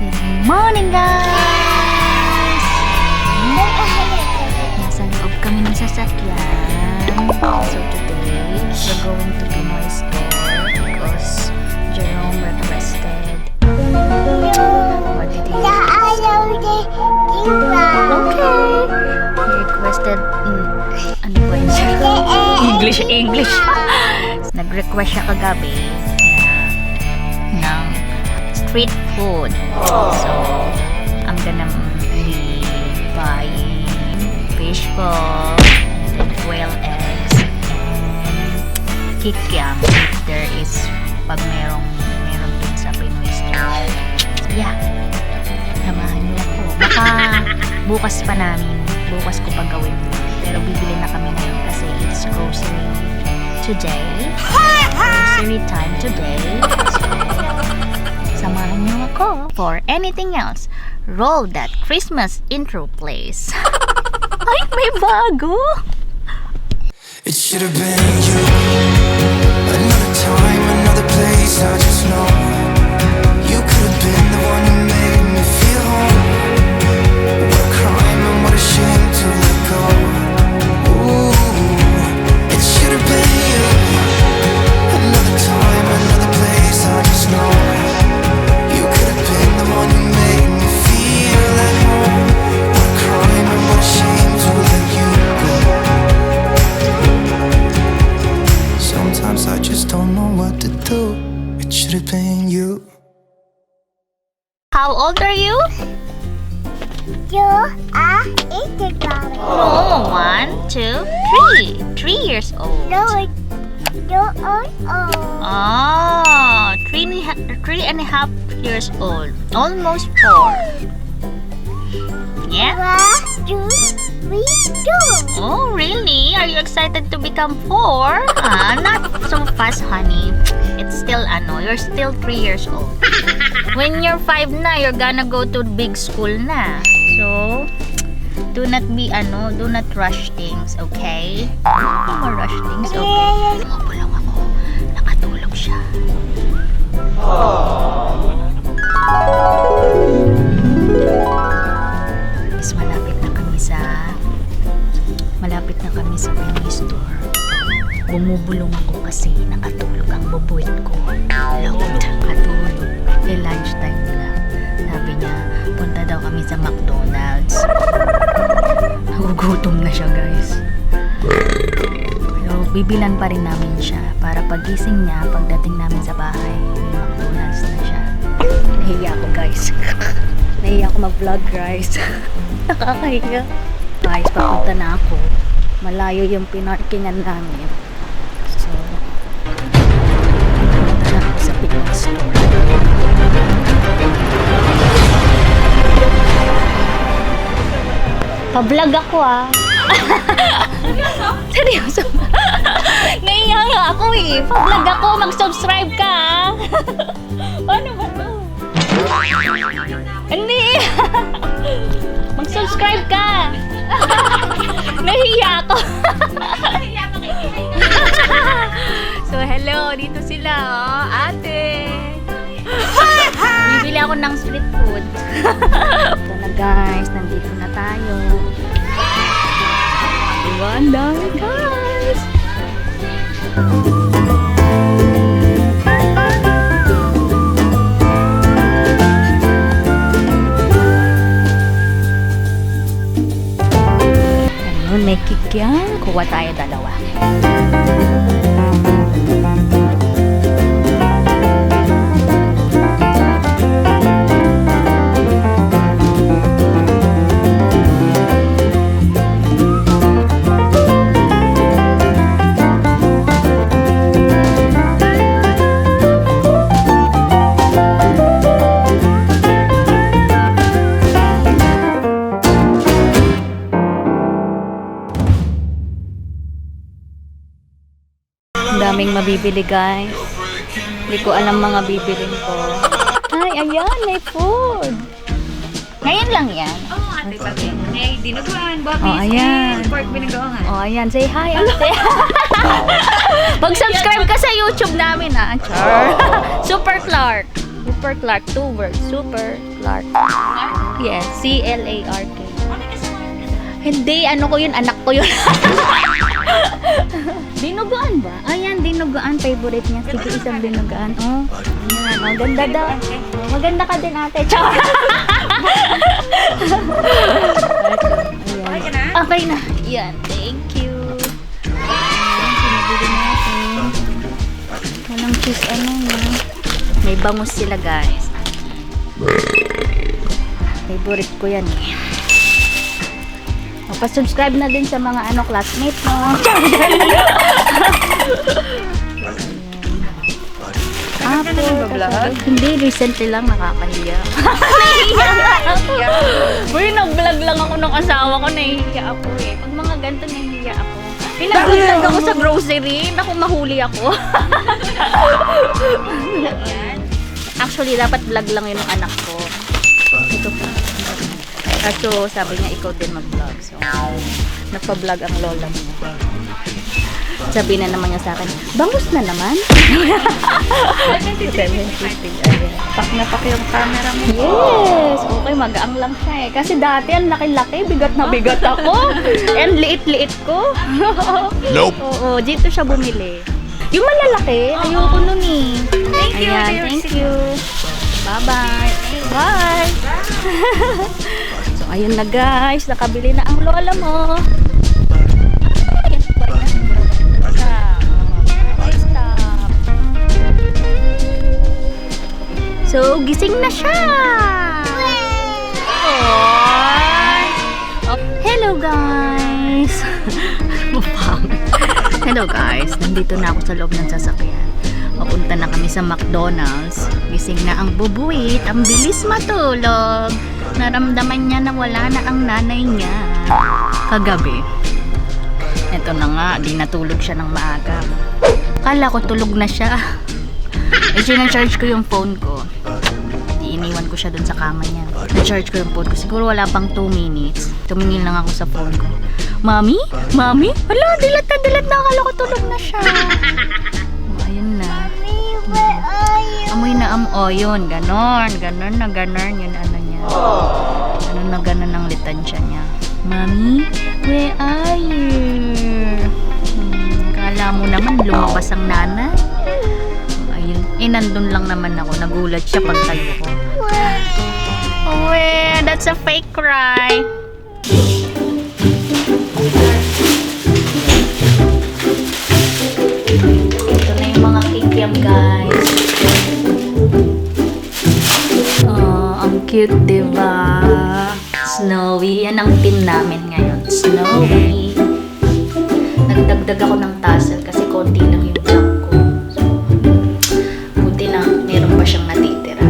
Good morning, guys! Nasa loob kami ng sasakyan. So today, we're going to Pinoy store because Jerome requested. What did he Okay. He requested, ano ba yun siya? English. Nag-request siya kagabi ng street food. So, I'm gonna be buying fish ball, and then quail eggs, and kikiam if there is meron dun sa Pinoy store. So, yeah. Samahan niyo ako. Baka bukas ko pa gawin. Pero bibili na kami ngayon kasi it's grocery today. Grocery time today. So, samahan niyo ako for anything else. Roll that Christmas intro, please. Ay, may bago! It should have been you. Another time, another place, I just know you could have been the one who made me feel home. What a crime and what a shame to let go. Ooh, it should have been you. Another time, another place, I just know you could have been the one who made me feel at home. What a crime and what a shame to let you go. Sometimes I just don't know what to do. It should have been you. How old are you? You are Instagram. No, 1, 2, 3. 3 years old. No, you are Oh, 3.5 years old. Almost 4. Yeah? 1, 2, 3, 2. Oh, really? Are you excited to become 4? Not so fast, honey. It's still, you're still 3 years old. When you're 5 na, you're gonna go to big school na. So, do not rush things, okay? Don't rush things, okay? Umupo lang ako. Nakatulog siya. Is malapit na kami sa Pinoy store. Bumubulong ako kasi nakatulog ang bubuit ko. Nakatulog. Lunchtime lang. Sabi niya, punta daw kami sa McDonald's. Nagugutom na siya, guys. Pero bibilan pa rin namin siya para pagising niya, pagdating namin sa bahay, may McDonald's na siya. Nahiya ako, guys. Nahiya ako mag-vlog, guys. Nakakahiya. Guys, papunta na ako. Malayo yung pinarkingan namin. So, papunta na ako sa Pinoy store. Pa-vlog ako, Seryoso? Naiya nga ako, Pa-vlog ako, mag-subscribe ka, Paano ba to? Hindi. Mag-subscribe ka. Nahiya ako. So, hello. Dito sila, ate. Bibili ako ng street food. Ito na, guys. Nandito na tayo. Diba? Ang dami, guys. Ayun, may kikyang. Kuha tayo dalawa. Daming mabibili, guys. Hindi ko alam mga bibilin ko. Ay, ayan, may food. Ngayon lang yan. Ate pati. May dinuguan, bobbies, Oh, ayan. and pork binagoongan. Oh, ayan. Say hi, ate. Mag-subscribe ka sa YouTube namin, ha? Char. Super Clark. Super Clark. 2 words. Super Clark. Yes. C-L-A-R-K. Hindi, ano ko yun, anak ko yun. Dinuguan ba? Ayan, dinuguan. Favorite niya. Sige, isang dinuguan. Oh, ayan. Maganda daw. Maganda ka din, ate. Char! Okay ka na? Okay na. Yan, thank you. Ayan, pinabili natin. Walang cheese, ano na. May bangus sila, guys. Favorite ko yan eh. Pa-subscribe na din sa mga classmate mo. Tagal ka na nag-vlog? Hindi, recently lang nakakahiya. Nahihiya ako. Uy, nag-vlog lang ako ng asawa ko. Nahihiya ako eh. Pag mga ganito, nahihiya ako. Pinag-vlog ako sa grocery. Naku, mahuli ako. Actually, dapat vlog lang yun ng anak ko. Ito pa. Kaso sabi niya ikaw din mag-vlog. So, nagpa-vlog ang lola mo. Sabi na naman niya sa akin, bangus na naman? 750. Pak na pak yung camera mo. Yes! Okay, magaang lang siya eh. Kasi dati ang laki-laki, bigat na bigat ako. And liit-liit ko. Nope. Oo, dito siya bumili. Yung malalaki, ayoko nun eh. Thank you. Ayan, thank you. Bye-bye. Bye! So, ayun na guys. Nakabili na ang lola mo. Ayan pa na. Stop. So, gising na siya. Oh, hello guys. Hello guys. Nandito na ako sa loob ng sasakyan. Papunta na kami sa McDonald's. Gising na ang bubuit. Ang bilis matulog. Naramdaman niya na wala na ang nanay niya. Kagabi. Eto na nga, di natulog siya ng maaga. Kala ko tulog na siya. Sinacharge ko yung phone ko. Di iniwan ko siya dun sa kama niya. Na-charge ko yung phone ko. Siguro wala pang 2 minutes. Tumingin lang ako sa phone ko. Mami? Mami? Hala, dilat na. Akala ko tulog na siya. Ayun na. Where are you? Amoy na oh, yun, ganon na ganon, yun ano niya. Ganon na ganon ang litansya niya. Mami, where are you? Kala mo naman lumabas ang nanay. Ayun, nandun lang naman ako, nagulat siya pag tayo ko. Oh, that's a fake cry. Ito na yung mga kikiam guys. Oh, ang cute diba? Snowy. Yan ang team namin ngayon. Snowy. Nagdagdag ako ng tassel kasi konti lang yung vlog ko. So, buti lang, meron pa siyang natitira.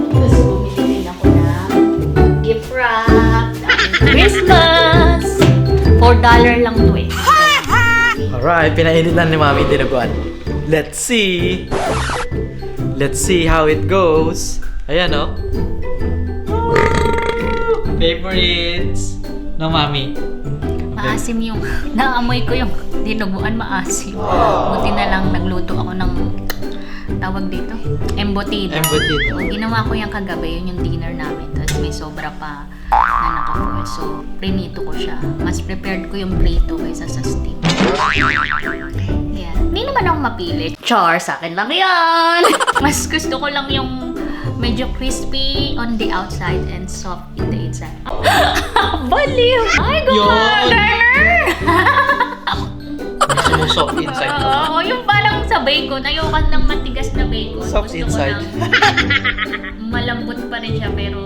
Tapos bumili din ako ng gift wrap. Christmas! $4 lang to eh. Alright, pinainitan ni Mami dinuguan. Let's see! Let's see how it goes. Ayan, oh. Favorites ng Mami. Maasim yung, naamoy ko yung dinuguan, maasim. Buti na lang nagluto ako ng, tawag dito, embutido. Embutido. So, ginawa ko yung kagabi, yun yung dinner namin. Tapos may sobra pa na nakakuha. So, prinito ko siya. Mas prepared ko yung prito kaysa sa steam. Yeah. Hindi naman ako mapilit. Char, sa akin lang yan. Mas gusto ko lang yung medyo crispy on the outside and soft in the inside. Baliw! Ay, gumagana! Sumusok inside ko. Oo, yung parang sa bacon. Ayoko ng matigas na bacon. Soft Gusto inside. ko ng malambot pa rin siya pero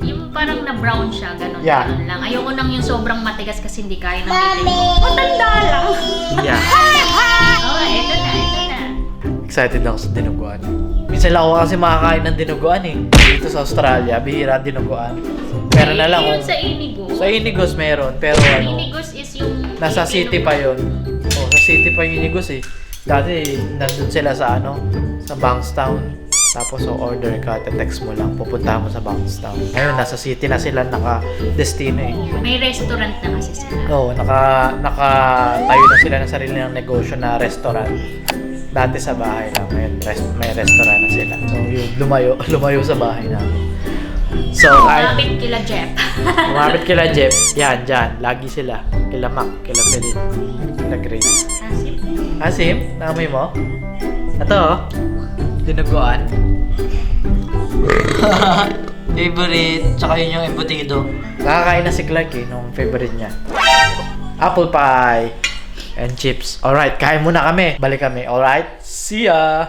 yung parang na brown siya, ganun, Yeah. ganun lang. Ayoko nang yung sobrang matigas kasi hindi kaya ng bibig ko. Matanda lang! Yeah. Oh, ito na. Excited ako sa dinuguan. Minsan lang ako kasi makakain ng dinuguan eh. Dito sa Australia, bihira dinuguan. Meron na lang Yun kung... sa Inigos. Sa Inigos meron, pero ano... Inigos is yung... Nasa city pa yun. Oh, sa city pa yung Inigos eh. Dati, nandun sila sa ano, sa Bankstown. Tapos order ka, text mo lang, pupunta mo sa Bankstown. Ngayon, nasa city na sila, naka-destino eh. May restaurant na kasi sila. Oo, naka-tayo na sila ng sarili ng negosyo na restaurant. Dati sa bahay lang, ngayon may restaurant na sila. So yung lumayo sa bahay namin. So, Lumapit kila Jeff. lumapit kila Jeff. Yan, dyan. Lagi sila. Kila Mac, kila Felin, kila Grace. Asim, naamoy mo? Ito, oh. Dinuguan. Favorite. Tsaka yun yung embutido. Nakakain na si Clark eh, nung favorite niya. Apple pie and chips. Alright, kain muna kami. Balik kami. Alright, see ya!